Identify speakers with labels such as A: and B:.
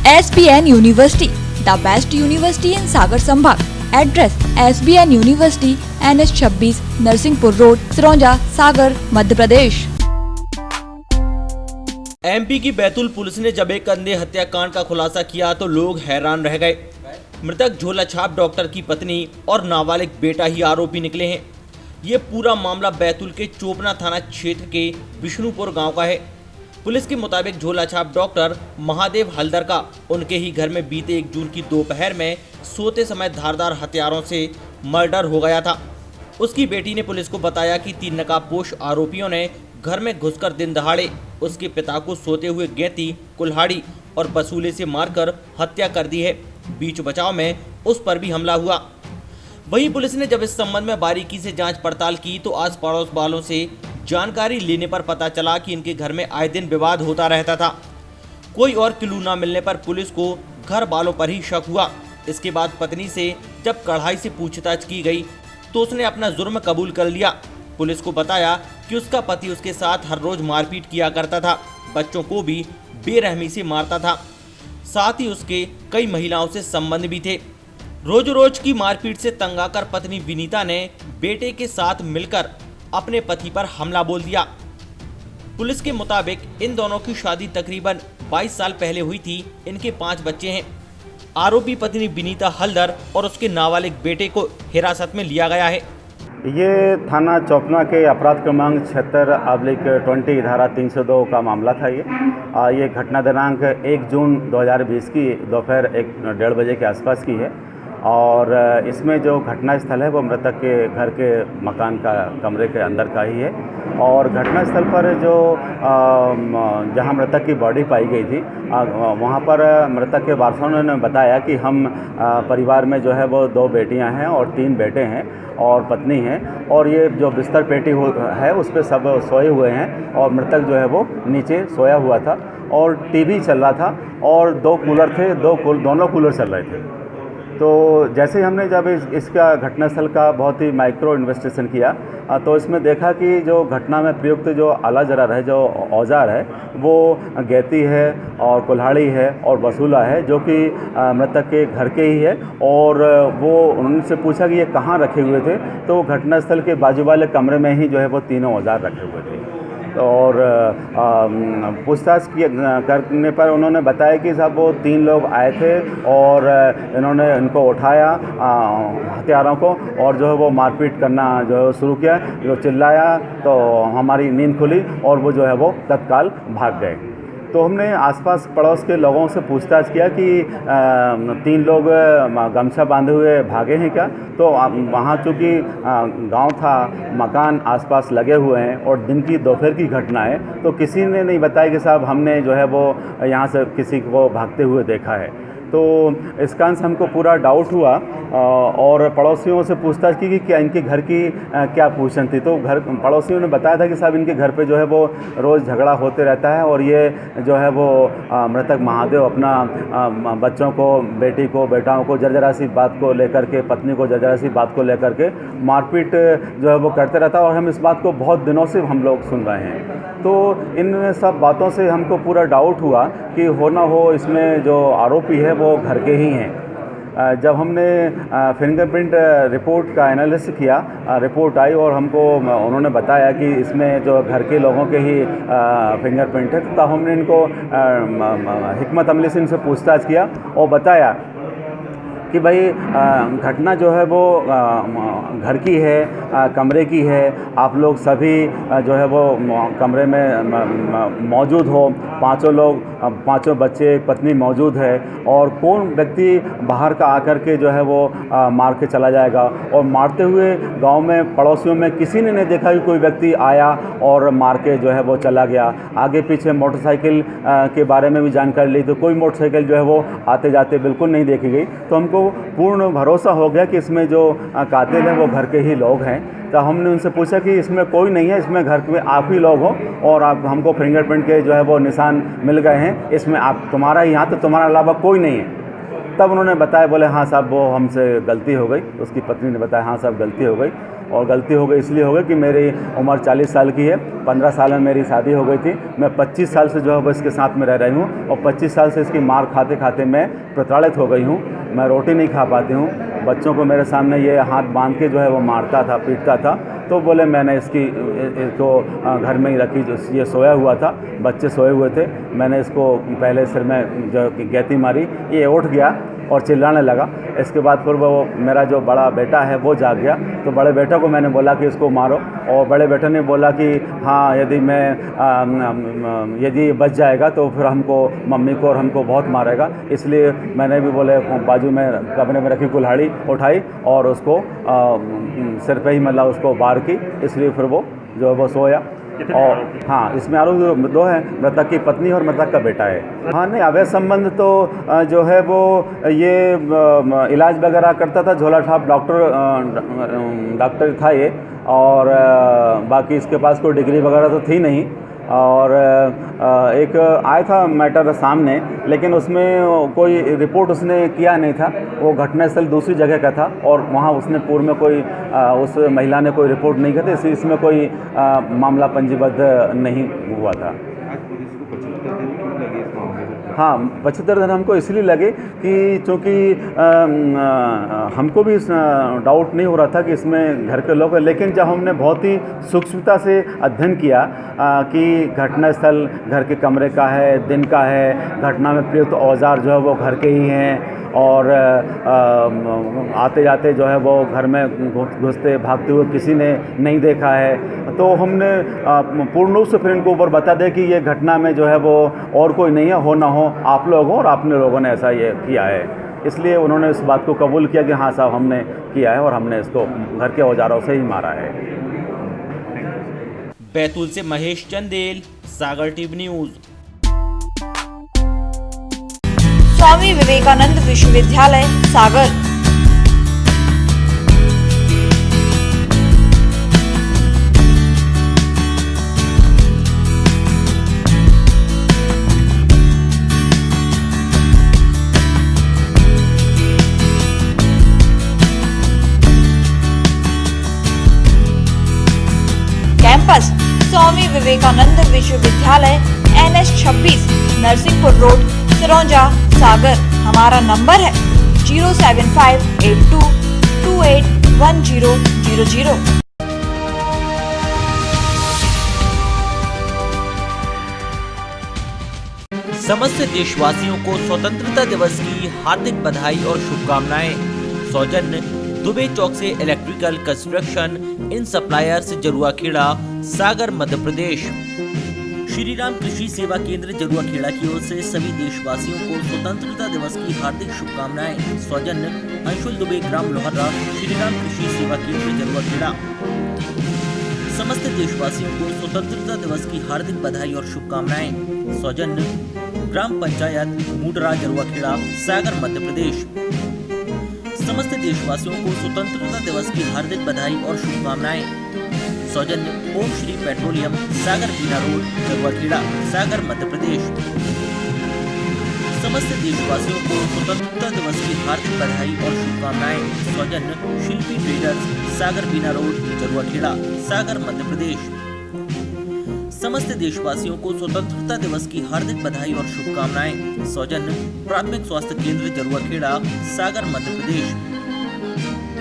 A: SBN University, the best university in Sagar Sambhag. Address: SBN University, NH26, Narsinghpur road, Sironja, Sagar, Madhya Pradesh.
B: MP की Betul police ने जब एक अंधे हत्याकांड का खुलासा किया तो लोग हैरान रह गए। मृतक झोला छाप डॉक्टर की पत्नी और नाबालिग बेटा ही आरोपी निकले हैं। ये पूरा मामला बैतूल के चोपना थाना क्षेत्र के विष्णुपुर गांव का है। पुलिस के मुताबिक झोला छाप डॉक्टर महादेव हलदर का उनके ही घर में बीते 1 जून की दोपहर में सोते समय धारदार हथियारों से मर्डर हो गया था। उसकी बेटी ने पुलिस को बताया कि 3 नकाबपोश आरोपियों ने घर में घुसकर दिन दहाड़े उसके पिता को सोते हुए गैती, कुल्हाड़ी और बसूले से मारकर हत्या कर दी है। बीच बचाव में उस पर भी हमला हुआ। वहीं पुलिस ने जब इस संबंध में बारीकी से जांच पड़ताल की तो आस पड़ोस वालों से जानकारी लेने पर पता चला कि इनके घर में आए दिन विवाद होता रहता था। कोई और क्लू न मिलने पर पुलिस को घर वालों पर ही शक हुआ। इसके बाद पत्नी से जब कड़ाई से पूछताछ की गई तो उसने अपना जुर्म कबूल कर लिया। पुलिस को बताया कि उसका पति उसके साथ हर रोज मारपीट किया करता था, बच्चों को भी बेरहमी से मारता था। साथ ही उसके कई महिलाओं से संबंध भी थे। रोज रोज की मारपीट से तंग आकर पत्नी विनीता ने बेटे के साथ मिलकर अपने पति पर हमला बोल दिया। पुलिस के मुताबिक इन दोनों की शादी तकरीबन 22 साल पहले हुई थी। इनके 5 बच्चे हैं। आरोपी पत्नी विनीता हलदर और उसके नाबालिग बेटे को हिरासत में लिया गया है।
C: ये थाना चौपना के अपराध क्रमांक 76/20 धारा 302 का मामला था। ये घटना दिनांक 1 जून 2020 की दोपहर 1:30 बजे के आसपास की है और इसमें जो घटना स्थल है वो मृतक के घर के मकान का कमरे के अंदर का ही है और घटना स्थल पर जो जहां मृतक की बॉडी पाई गई थी वहां पर मृतक के वारसों ने बताया कि हम परिवार में जो है वो 2 बेटियां हैं और 3 बेटे हैं और पत्नी है और ये जो बिस्तर पेटी है उस पर सब सोए हुए हैं और मृतक जो है वो नीचे सोया हुआ था और टीवी चल रहा था और 2 कूलर थे, दोनों कूलर चल रहे थे। तो जैसे हमने जब इसका घटनास्थल का बहुत ही माइक्रो इन्वेस्टिगेशन किया तो इसमें देखा कि जो घटना में प्रयुक्त जो आला जरार है, जो औजार है, वो गैती है और कुल्हाड़ी है और बसूला है जो कि मृतक के घर के ही है और वो उनसे पूछा कि ये कहाँ रखे हुए थे तो घटनास्थल के बाजू वाले कमरे में ही जो है वो तीनों औजार रखे हुए थे और पूछताछ करने पर उन्होंने बताया कि साहब वो 3 लोग आए थे और इन्होंने इनको उठाया हथियारों को और जो है वो मारपीट करना जो है शुरू किया। जो चिल्लाया तो हमारी नींद खुली और वो जो है वो तत्काल भाग गए। तो हमने आसपास पड़ोस के लोगों से पूछताछ किया कि 3 लोग गमछा बांधे हुए भागे हैं क्या, तो वहाँ चूँकि गांव था, मकान आसपास लगे हुए हैं और दिन की दोपहर की घटना है तो किसी ने नहीं बताया कि साहब हमने जो है वो यहाँ से किसी को भागते हुए देखा है। तो इस कारण से हमको पूरा डाउट हुआ और पड़ोसियों से पूछताछ की कि क्या इनके घर की क्या पोजीशन थी। तो पड़ोसियों ने बताया था कि साहब इनके घर पे जो है वो रोज़ झगड़ा होते रहता है और ये जो है वो मृतक महादेव अपना बच्चों को, बेटी को, बेटाओं को जरा सी बात को लेकर के, पत्नी को जरा सी बात को लेकर के मारपीट जो है वो करते रहता है और हम इस बात को बहुत दिनों से हम लोग सुन रहे हैं। तो इन सब बातों से हमको पूरा डाउट हुआ कि हो ना हो इसमें जो आरोपी है वो घर के ही हैं। जब हमने फिंगरप्रिंट रिपोर्ट का एनालिसिस किया, रिपोर्ट आई और हमको उन्होंने बताया कि इसमें जो घर के लोगों के ही फिंगरप्रिंट है, तब हमने इनको हिकमत अमली से इनसे पूछताछ किया और बताया कि भाई घटना जो है वो घर की है, कमरे की है, आप लोग सभी जो है वो कमरे में मौजूद हो, 5 लोग, 5 बच्चे, पत्नी मौजूद है और कौन व्यक्ति बाहर का आकर के जो है वो मार के चला जाएगा। और मारते हुए गांव में पड़ोसियों में किसी ने नहीं देखा कि कोई व्यक्ति आया और मार के जो है वो चला गया। आगे पीछे मोटरसाइकिल के बारे में भी जानकारी ली तो कोई मोटरसाइकिल जो है वो आते जाते बिल्कुल नहीं देखी गई। तो हमको पूर्ण भरोसा हो गया कि इसमें जो कातिल हैं वो घर के ही लोग हैं। तो हमने उनसे पूछा कि इसमें कोई नहीं है, इसमें घर में आप ही लोग हो और आप हमको फिंगरप्रिंट के जो है वो निशान मिल गए हैं, इसमें आप तुम्हारा ही हाथ, तो तुम्हारा अलावा कोई नहीं है। तब उन्होंने बताया, बोले हाँ साहब वो हमसे गलती हो गई। उसकी पत्नी ने बताया हाँ साहब गलती हो गई। और गलती हो गई इसलिए हो गई कि मेरी उम्र 40 साल की है, 15 साल में मेरी शादी हो गई थी। मैं 25 साल से जो है वो इसके साथ में रह रही हूँ और 25 साल से इसकी मार खाते खाते मैं प्रताड़ित हो गई हूँ। मैं रोटी नहीं खा पाती हूँ। बच्चों को मेरे सामने ये हाथ बांध के जो है वो मारता था, पीटता था। तो बोले मैंने इसको घर में ही रखी, जो ये सोया हुआ था, बच्चे सोए हुए थे। मैंने इसको पहले सिर में जो गैती मारी, ये उठ गया और चिल्लाने लगा। इसके बाद फिर वो मेरा जो बड़ा बेटा है वो जाग गया। तो बड़े बेटे को मैंने बोला कि इसको मारो, और बड़े बेटे ने बोला कि हाँ यदि बच जाएगा तो फिर हमको, मम्मी को और हमको बहुत मारेगा। इसलिए मैंने भी बोले बाजू में कमरे में रखी कुल्हाड़ी उठाई और उसको सिर पे ही मतलब उसको वार की। इसलिए फिर वो जो है वो सोया। और हाँ, इसमें आरोप दो हैं, मृतक की पत्नी और मृतक का बेटा है। हाँ नहीं, अवैध संबंध तो जो है वो ये इलाज वगैरह करता था, झोलाछाप डॉक्टर था ये। और बाकी इसके पास कोई डिग्री वगैरह तो थी नहीं। और एक आया था मैटर सामने, लेकिन उसमें कोई रिपोर्ट उसने किया नहीं था। वो घटनास्थल दूसरी जगह का था और वहाँ उसने पूर्व में कोई उस महिला ने कोई रिपोर्ट नहीं की थी, इसमें कोई मामला पंजीबद्ध नहीं हुआ था। हाँ, 75 दिन हमको इसलिए लगे कि चूँकि हमको भी डाउट नहीं हो रहा था कि इसमें घर के लोग हैं, लेकिन जब हमने बहुत ही सूक्ष्मता से अध्ययन किया कि घटनास्थल घर के कमरे का है, दिन का है, घटना में प्रयुक्त औजार जो है वो घर के ही हैं, और आते जाते जो है वो घर में घुसते भागते हुए किसी ने नहीं देखा है। तो हमने पूर्ण रूप से फिर इनको ऊपर बता दें कि ये घटना में जो है वो और कोई नहीं है, हो ना हो आप लोग हो और आपने लोगों ने ऐसा ये किया है। इसलिए उन्होंने इस बात को कबूल किया कि हाँ साहब हमने किया है और हमने इसको घर के औजारों से ही मारा है।
B: बैतूल से महेश चंदेल, सागर टीवी न्यूज।
A: स्वामी विवेकानंद विश्वविद्यालय सागर। कैंपस स्वामी विवेकानंद विश्वविद्यालय NH26 नरसिंहपुर रोड सिरौंजा सागर। हमारा नंबर है 07582281000।
B: समस्त देशवासियों को स्वतंत्रता दिवस की हार्दिक बधाई और शुभकामनाएं। सौजन्य दुबे चौक से electrical construction in suppliers Jaruakheda Sagar Madhya Pradesh. Shri Ram Krishi Seva केंद्र जरुआखेड़ा की ओर से सभी देशवासियों को स्वतंत्रता दिवस की हार्दिक शुभकामनाएं। सौजन्य अंशुल दुबे, ग्राम लोहरा, श्री राम कृषि सेवा केंद्र जरुआखेड़ा। समस्त देशवासियों को स्वतंत्रता दिवस की हार्दिक बधाई और शुभकामनाएं। सौजन्य ग्राम पंचायत मूडरा जरुआखेड़ा सागर मध्य प्रदेश। समस्त देशवासियों को स्वतंत्रता दिवस की हार्दिक बधाई और शुभकामनाएं। सौजन्य ओम श्री पेट्रोलियम सागर बीना रोड जरुआखेड़ा सागर मध्य प्रदेश। समस्त देशवासियों को स्वतंत्रता दिवस की हार्दिक बधाई और शुभकामनाएं। सौजन्य शिल्पी ट्रेडर्स सागर बीना रोड जरुआखेड़ा सागर मध्य प्रदेश। समस्त देशवासियों को स्वतंत्रता दिवस की हार्दिक बधाई और शुभकामनाएं। सौजन्य प्राथमिक स्वास्थ्य केंद्र जरुआखेड़ा सागर मध्य प्रदेश।